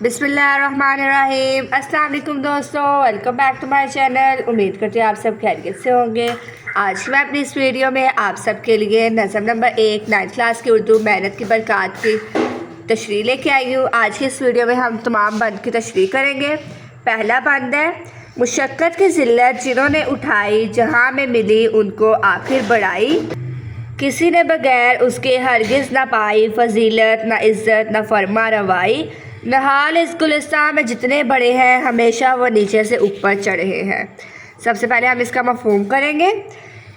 بسم اللہ الرحمن الرحیم۔ السلام علیکم دوستوں، welcome back to my channel. امید کرتے ہیں آپ سب خیریت سے ہوں گے۔ آج میں اپنی اس ویڈیو میں آپ سب کے لیے نظم نمبر 1 9th کلاس کی اردو محنت کی برکات کی تشریح لے کے آئی ہوں۔ آج کی اس ویڈیو میں ہم تمام بند کی تشریح کریں گے۔ پہلا بند ہے، مشقت کی ذلت جنہوں نے اٹھائی، جہاں میں ملی ان کو آخر بڑائی، کسی نے بغیر اس کے ہرگز نہ پائی فضیلت، نہ عزت، نہ فرما روائی، نہال اس گلستان میں جتنے بڑے ہیں، ہمیشہ وہ نیچے سے اوپر چڑھ رہے ہیں۔ سب سے پہلے ہم اس کا مفہوم کریں گے۔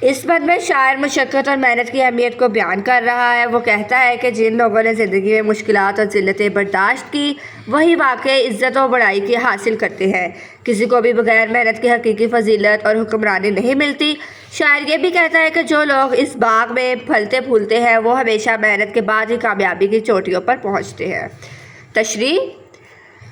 اس بند میں شاعر مشقت اور محنت کی اہمیت کو بیان کر رہا ہے۔ وہ کہتا ہے کہ جن لوگوں نے زندگی میں مشکلات اور ذلتیں برداشت کی، وہی واقعی عزت و بڑائی کی حاصل کرتے ہیں۔ کسی کو بھی بغیر محنت کی حقیقی فضیلت اور حکمرانی نہیں ملتی۔ شاعر یہ بھی کہتا ہے کہ جو لوگ اس باغ میں پھلتے پھولتے ہیں، وہ ہمیشہ محنت کے بعد ہی کامیابی کی چوٹیوں پر پہنچتے ہیں۔ تشریح: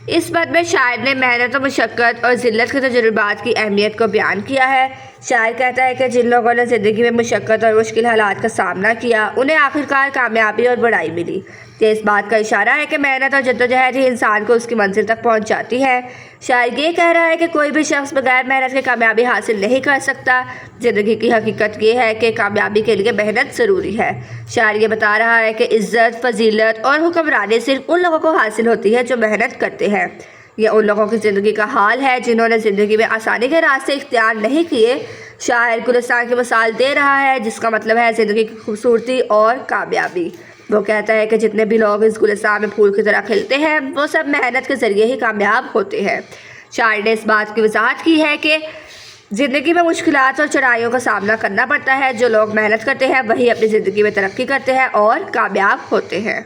اس بند میں شاعر نے محنت و مشقت اور ذلت کے تجربات کی اہمیت کو بیان کیا ہے۔ شاعر کہتا ہے کہ جن لوگوں نے زندگی میں مشقت اور مشکل حالات کا سامنا کیا، انہیں آخرکار کامیابی اور بڑائی ملی۔ یہ اس بات کا اشارہ ہے کہ محنت اور جدوجہد ہی انسان کو اس کی منزل تک پہنچ جاتی ہے۔ شاعر یہ کہہ رہا ہے کہ کوئی بھی شخص بغیر محنت کے کامیابی حاصل نہیں کر سکتا۔ زندگی کی حقیقت یہ ہے کہ کامیابی کے لیے محنت ضروری ہے۔ شاعر یہ بتا رہا ہے کہ عزت، فضیلت اور حکمرانی صرف ان لوگوں کو حاصل ہوتی ہے جو محنت کرتے ہیں۔ یہ ان لوگوں کی زندگی کا حال ہے جنہوں نے زندگی میں آسانی کے راستے اختیار نہیں کیے۔ شاعر گلستان کی مثال دے رہا ہے، جس کا مطلب ہے زندگی کی خوبصورتی اور کامیابی۔ وہ کہتا ہے کہ جتنے بھی لوگ اس گلستان میں پھول کی طرح کھلتے ہیں، وہ سب محنت کے ذریعے ہی کامیاب ہوتے ہیں۔ شاعر نے اس بات کی وضاحت کی ہے کہ زندگی میں مشکلات اور چڑھائیوں کا سامنا کرنا پڑتا ہے۔ جو لوگ محنت کرتے ہیں، وہی اپنی زندگی میں ترقی کرتے ہیں اور کامیاب ہوتے ہیں۔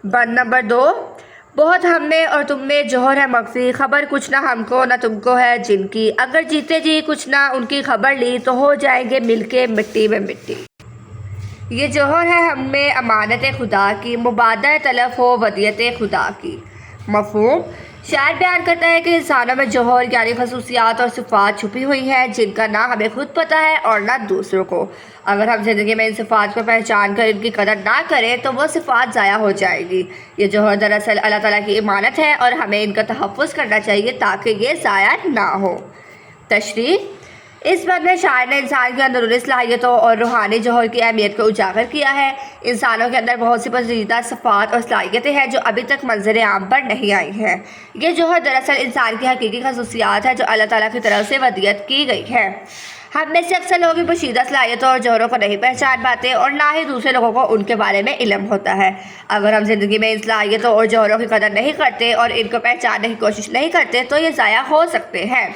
بند نمبر 2، بہت ہم میں اور تم میں جوہر ہے مخفی، خبر کچھ نہ ہم کو نہ تم کو ہے جن کی، اگر جیتے جی کچھ نہ ان کی خبر لی، تو ہو جائیں گے مل کے مٹی میں مٹی۔ یہ جوہر ہے ہم میں امانت خدا کی، مبادہ تلف ہو ودیعت خدا کی۔ مفہوم: شاعر بیان کرتا ہے کہ انسانوں میں جوہر یعنی خصوصیات اور صفات چھپی ہوئی ہیں، جن کا نہ ہمیں خود پتہ ہے اور نہ دوسروں کو۔ اگر ہم زندگی میں ان صفات کو پہچان کر ان کی قدر نہ کریں تو وہ صفات ضائع ہو جائیں گی۔ یہ جوہر دراصل اللہ تعالیٰ کی امانت ہے اور ہمیں ان کا تحفظ کرنا چاہیے تاکہ یہ ضائع نہ ہو۔ تشریح: اس بند میں شاعر نے انسان کی اندرونی صلاحیتوں اور روحانی جوہر کی اہمیت کو اجاگر کیا ہے۔ انسانوں کے اندر بہت سی پسندیدہ صفات اور صلاحیتیں ہیں جو ابھی تک منظر عام پر نہیں آئی ہیں۔ یہ جوہر دراصل انسان کی حقیقی خصوصیات ہے جو اللہ تعالیٰ کی طرف سے ودیعت کی گئی ہے۔ ہم میں سے اکثر لوگ ان پوشیدہ صلاحیتوں اور جوہروں کو نہیں پہچان پاتے اور نہ ہی دوسرے لوگوں کو ان کے بارے میں علم ہوتا ہے۔ اگر ہم زندگی میں ان صلاحیتوں اور جوہروں کی قدر نہیں کرتے اور ان کو پہچاننے کی کوشش نہیں کرتے تو یہ ضائع ہو سکتے ہیں۔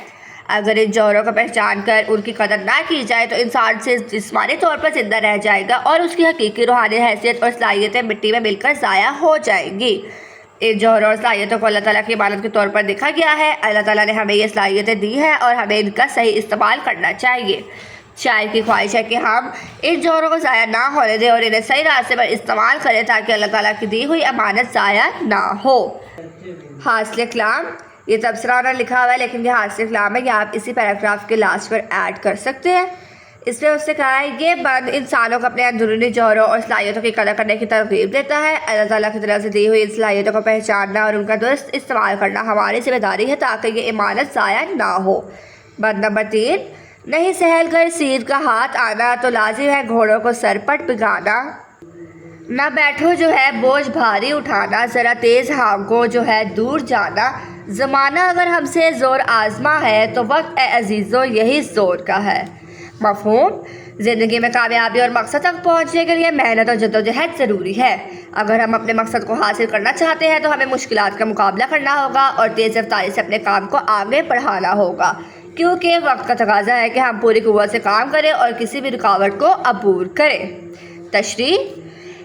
اگر ان جوہروں کو پہچان کر ان کی قدر نہ کی جائے تو انسان سے جسمانی طور پر زندہ رہ جائے گا اور اس کی حقیقی روحانی حیثیت اور صلاحیتیں مٹی میں مل کر ضائع ہو جائیں گی۔ ان جوہروں اور صلاحیتوں کو اللہ تعالیٰ کی امانت کے طور پر دیکھا گیا ہے۔ اللہ تعالیٰ نے ہمیں یہ صلاحیتیں دی ہیں اور ہمیں ان کا صحیح استعمال کرنا چاہیے۔ شاعر کی خواہش ہے کہ ہم ان جوہروں کو ضائع نہ ہونے دیں اور انہیں صحیح راستے پر استعمال کریں تاکہ اللہ تعالیٰ کی دی ہوئی امانت ضائع نہ ہو۔ حاصل کلام: یہ تبصرہ انہوں نے لکھا ہوا ہے لیکن یہ حاصل کلام ہے، یہ آپ اسی پیراگراف کے لاسٹ پر ایڈ کر سکتے ہیں۔ اس میں اس نے کہا ہے یہ بند انسانوں کو اپنے اندرونی جوہروں اور صلاحیتوں کی قدر کرنے کی ترغیب دیتا ہے۔ اللہ تعالیٰ کی طرف سے دی ہوئی ان صلاحیتوں کو پہچاننا اور ان کا درست استعمال کرنا ہماری ذمہ داری ہے تاکہ یہ امانت ضائع نہ ہو۔ بند نمبر 3، نہیں سہل کر سیر کا ہاتھ آنا، تو لازم ہے گھوڑوں کو سر پٹ بگانا۔ نہ بیٹھو جو ہے بوجھ بھاری اٹھانا، ذرا تیز ہانکو جو ہے دور جانا۔ زمانہ اگر ہم سے زور آزما ہے تو وقت اے عزیزو یہی زور کا ہے۔ مفہوم: زندگی میں کامیابی اور مقصد تک پہنچنے کے لیے محنت اور جدوجہد ضروری ہے۔ اگر ہم اپنے مقصد کو حاصل کرنا چاہتے ہیں تو ہمیں مشکلات کا مقابلہ کرنا ہوگا اور تیز رفتاری سے اپنے کام کو آگے بڑھانا ہوگا، کیونکہ وقت کا تقاضا ہے کہ ہم پوری قوت سے کام کریں اور کسی بھی رکاوٹ کو عبور کریں۔ تشریح: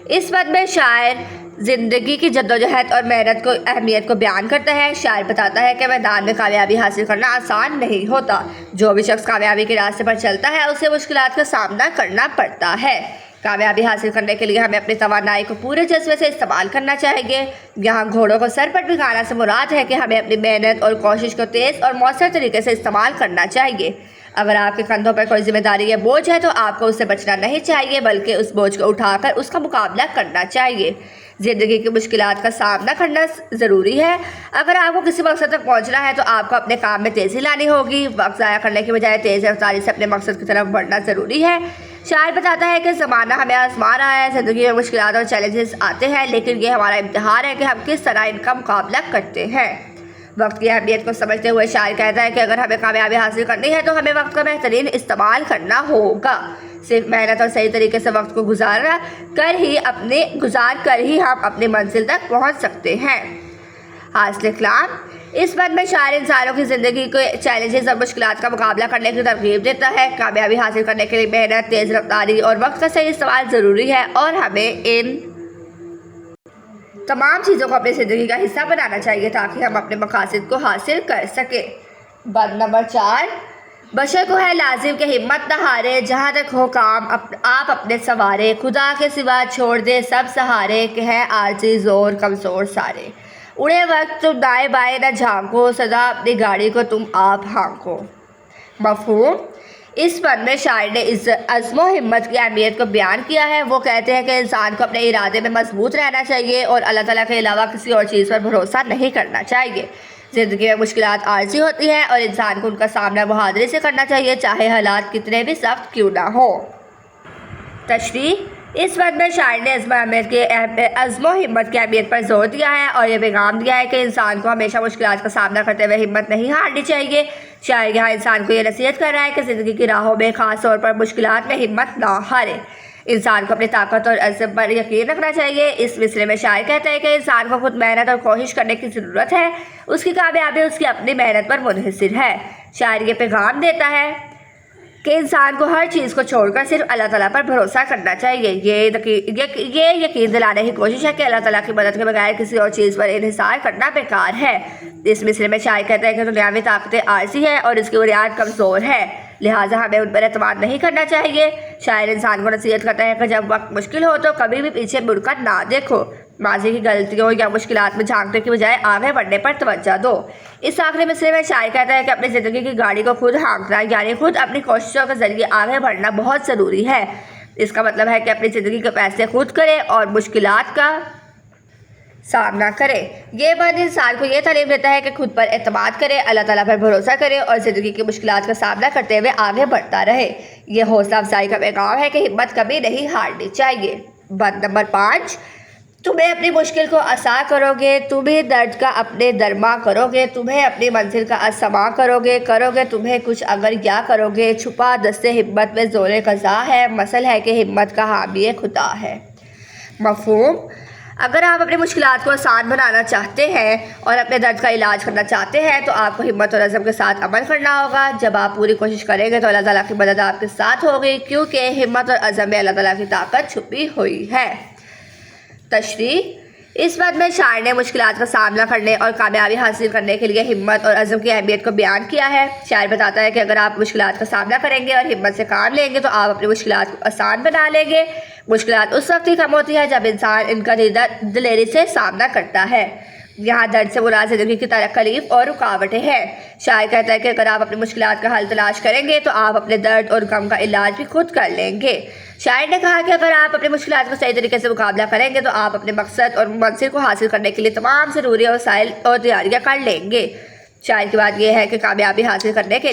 اس بند میں شاعر زندگی کی جدوجہد اور محنت کو اہمیت کو بیان کرتا ہے۔ شاعر بتاتا ہے کہ میدان میں کامیابی حاصل کرنا آسان نہیں ہوتا۔ جو بھی شخص کامیابی کے راستے پر چلتا ہے اسے مشکلات کا سامنا کرنا پڑتا ہے۔ کامیابی حاصل کرنے کے لیے ہمیں اپنی توانائی کو پورے جذبے سے استعمال کرنا چاہیے۔ یہاں گھوڑوں کو سر پر بگانا سے مراد ہے کہ ہمیں اپنی محنت اور کوشش کو تیز اور مؤثر طریقے سے استعمال کرنا چاہیے۔ اگر آپ کے کندھوں پر کوئی ذمہ داری یا بوجھ ہے تو آپ کو اس سے بچنا نہیں چاہیے بلکہ اس بوجھ کو اٹھا کر اس کا مقابلہ کرنا چاہیے۔ زندگی کی مشکلات کا سامنا کرنا ضروری ہے۔ اگر آپ کو کسی مقصد تک پہنچنا ہے تو آپ کو اپنے کام میں تیزی لانی ہوگی۔ وقت ضائع کرنے کی بجائے تیز رفتاری سے اپنے مقصد کی طرف بڑھنا ضروری ہے۔ شاعر بتاتا ہے کہ زمانہ ہمیں آزما رہا ہے، زندگی میں مشکلات اور چیلنجز آتے ہیں، لیکن یہ ہمارا امتحان ہے کہ ہم کس طرح ان کا مقابلہ کرتے ہیں۔ وقت کی اہمیت کو سمجھتے ہوئے شاعر کہتا ہے کہ اگر ہمیں کامیابی حاصل کرنی ہے تو ہمیں وقت کا بہترین استعمال کرنا ہوگا۔ صرف محنت اور صحیح طریقے سے وقت کو گزار کر ہی ہم اپنی منزل تک پہنچ سکتے ہیں۔ حاصل کلام اس بند میں شاعر انسانوں کی زندگی کے چیلنجز اور مشکلات کا مقابلہ کرنے کی ترغیب دیتا ہے۔ کامیابی حاصل کرنے کے لیے محنت، تیز رفتاری اور وقت کا صحیح استعمال ضروری ہے اور ہمیں ان تمام چیزوں کو اپنی زندگی کا حصہ بنانا چاہیے تاکہ ہم اپنے مقاصد کو حاصل کر سکیں۔ بند نمبر 4، بشر کو ہے لازم کہ ہمت نہ ہارے، جہاں تک ہو کام آپ اپنے سوارے، خدا کے سوا چھوڑ دے سب سہارے، کہ ہے عاجزی زور کمزور سارے۔ اڑے وقت تم دائیں بائیں نہ جھانکو، سدا اپنی گاڑی کو تم آپ ہانکو۔ مفہوم اس بند میں شاعر نے عزم و ہمت کی اہمیت کو بیان کیا ہے۔ وہ کہتے ہیں کہ انسان کو اپنے ارادے میں مضبوط رہنا چاہیے اور اللہ تعالیٰ کے علاوہ کسی اور چیز پر بھروسہ نہیں کرنا چاہیے۔ زندگی میں مشکلات عارضی ہوتی ہیں اور انسان کو ان کا سامنا بہادری سے کرنا چاہیے، چاہے حالات کتنے بھی سخت کیوں نہ ہو۔ تشریح اس بند میں شاعر نے عزم و ہمت کی اہمیت پر زور دیا ہے اور یہ پیغام دیا ہے کہ انسان کو ہمیشہ مشکلات کا سامنا کرتے ہوئے ہمت نہیں ہارنی چاہیے۔ شاعر یہاں انسان کو یہ نصیحت کر رہا ہے کہ زندگی کی راہوں میں خاص طور پر مشکلات میں ہمت نہ ہارے۔ انسان کو اپنی طاقت اور عزم پر یقین رکھنا چاہیے۔ اس مصرعے میں شاعر کہتا ہے کہ انسان کو خود محنت اور کوشش کرنے کی ضرورت ہے، اس کی کامیابی اس کی اپنی محنت پر منحصر ہے۔ شاعر یہ پیغام دیتا ہے کہ انسان کو ہر چیز کو چھوڑ کر صرف اللہ تعالیٰ پر بھروسہ کرنا چاہیے۔ یہ یقین دلانے کی کوشش ہے کہ اللہ تعالیٰ کی مدد کے بغیر کسی اور چیز پر انحصار کرنا بیکار ہے۔ اس مصرعے میں شاعر کہتا ہے کہ دنیاوی طاقتیں عارضی ہیں اور اس کی بنیاد کمزور ہے، لہٰذا ہمیں ان پر اعتماد نہیں کرنا چاہیے۔ شاعر انسان کو نصیحت کرتا ہے کہ جب وقت مشکل ہو تو کبھی بھی پیچھے مڑ کر نہ دیکھو، ماضی کی غلطیوں یا مشکلات میں جھانکنے کی بجائے آگے بڑھنے پر توجہ دو۔ اس آخری مصرعے میں شاعر کہتا ہے کہ اپنی زندگی کی گاڑی کو خود ہانکنا یعنی خود اپنی کوششوں کے ذریعے آگے بڑھنا بہت ضروری ہے۔ اس کا مطلب ہے کہ اپنی زندگی کے فیصلے خود کرے اور مشکلات کا سامنا کرے۔ یہ بات انسان کو یہ تعلیم دیتا ہے کہ خود پر اعتماد کرے، اللہ تعالیٰ پر بھروسہ کرے اور زندگی کی مشکلات کا سامنا کرتے ہوئے آگے بڑھتا رہے۔ یہ حوصلہ افزائی کا پیغام ہے کہ ہمت کبھی نہیں ہارنی چاہیے۔ بند نمبر 5، تمہیں اپنی مشکل کو آسان کرو گے، تمہیں درد کا اپنے درما کرو گے، تمہیں اپنی منزل کا اسما کرو گے تمہیں کچھ اگر یا کرو گے، چھپا دستے ہمت میں زور قضا ہے، مثل ہے کہ ہمت کا حامی خدا ہے۔ مفہوم اگر آپ اپنی مشکلات کو آسان بنانا چاہتے ہیں اور اپنے درد کا علاج کرنا چاہتے ہیں تو آپ کو ہمت اور عزم کے ساتھ عمل کرنا ہوگا۔ جب آپ پوری کوشش کریں گے تو اللہ تعالیٰ کی مدد آپ کے ساتھ ہوگی، کیونکہ ہمت اور عزم میں اللہ تعالیٰ کی طاقت چھپی ہوئی ہے۔ تشریح اس بات میں شاعر نے مشکلات کا سامنا کرنے اور کامیابی حاصل کرنے کے لیے ہمت اور عزم کی اہمیت کو بیان کیا ہے۔ شاعر بتاتا ہے کہ اگر آپ مشکلات کا سامنا کریں گے اور ہمت سے کام لیں گے تو آپ اپنی مشکلات کو آسان بنا لیں گے۔ مشکلات اس وقت ہی کم ہوتی ہے جب انسان ان کا دلیری سے سامنا کرتا ہے۔ یہاں درد سے مراد زندگی کی تکلیف اور رکاوٹیں ہیں۔ شاعر کہتا ہے کہ اگر آپ اپنی مشکلات کا حل تلاش کریں گے تو آپ اپنے درد اور غم کا علاج بھی خود کر لیں گے۔ شاعر نے کہا کہ اگر آپ اپنی مشکلات کو صحیح طریقے سے مقابلہ کریں گے تو آپ اپنے مقصد اور منزل کو حاصل کرنے کے لیے تمام ضروری وسائل اور تیاریاں کر لیں گے۔ شاعر کی بات یہ ہے کہ کامیابی حاصل کرنے کے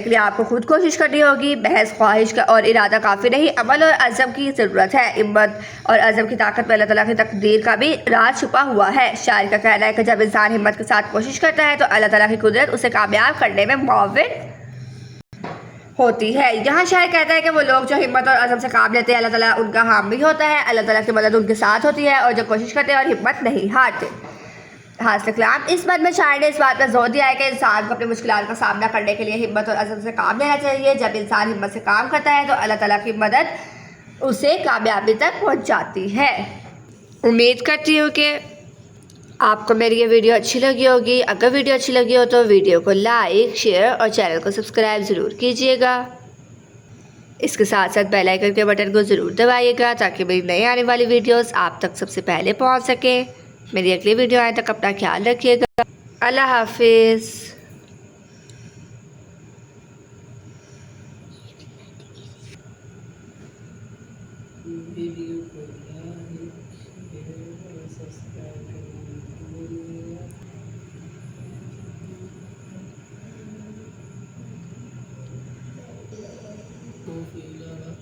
لیے آپ کو خود کوشش کرنی ہوگی۔ محض خواہش کا اور ارادہ کافی نہیں، عمل اور عزم کی ضرورت ہے۔ ہمت اور عزم کی طاقت میں اللہ تعالیٰ کی تقدیر کا بھی راز چھپا ہوا ہے۔ شاعر کا کہنا ہے کہ جب انسان ہمت کے ساتھ کوشش کرتا ہے تو اللہ تعالیٰ کی قدرت اسے کامیاب کرنے میں معاون ہوتی ہے۔ یہاں شاعر کہتا ہے کہ وہ لوگ جو ہمت اور عزم سے کام لیتے ہیں اللہ تعالیٰ ان کا حامی ہوتا ہے، اللہ تعالیٰ کی مدد ان کے ساتھ ہوتی ہے اور جو کوشش کرتے ہیں اور ہمت نہیں ہارتے۔ حاصل کلام اس بات میں شاعر نے اس بات پر زور دیا ہے کہ انسان کو اپنی مشکلات کا سامنا کرنے کے لیے ہمت اور عزم سے کام لینا چاہیے۔ جب انسان ہمت سے کام کرتا ہے تو اللہ تعالیٰ کی مدد اسے کامیابی تک پہنچ جاتی ہے۔ امید کرتی ہوں کہ آپ کو میری یہ ویڈیو اچھی لگی ہوگی۔ اگر ویڈیو اچھی لگی ہو تو ویڈیو کو لائک، شیئر اور چینل کو سبسکرائب ضرور کیجیے گا۔ اس کے ساتھ ساتھ بیل آئیکن کے بٹن کو ضرور دبائیے گا تاکہ میری نئی آنے والی ویڈیوز آپ تک سب سے پہلے پہنچ سکیں۔ میری اگلی ویڈیو آنے تک اپنا خیال رکھیے گا۔ اللہ حافظ. ویڈیو کو لائک شیئر اور سبسکرائب کرنا مت بھولیے گا. تو فی الحال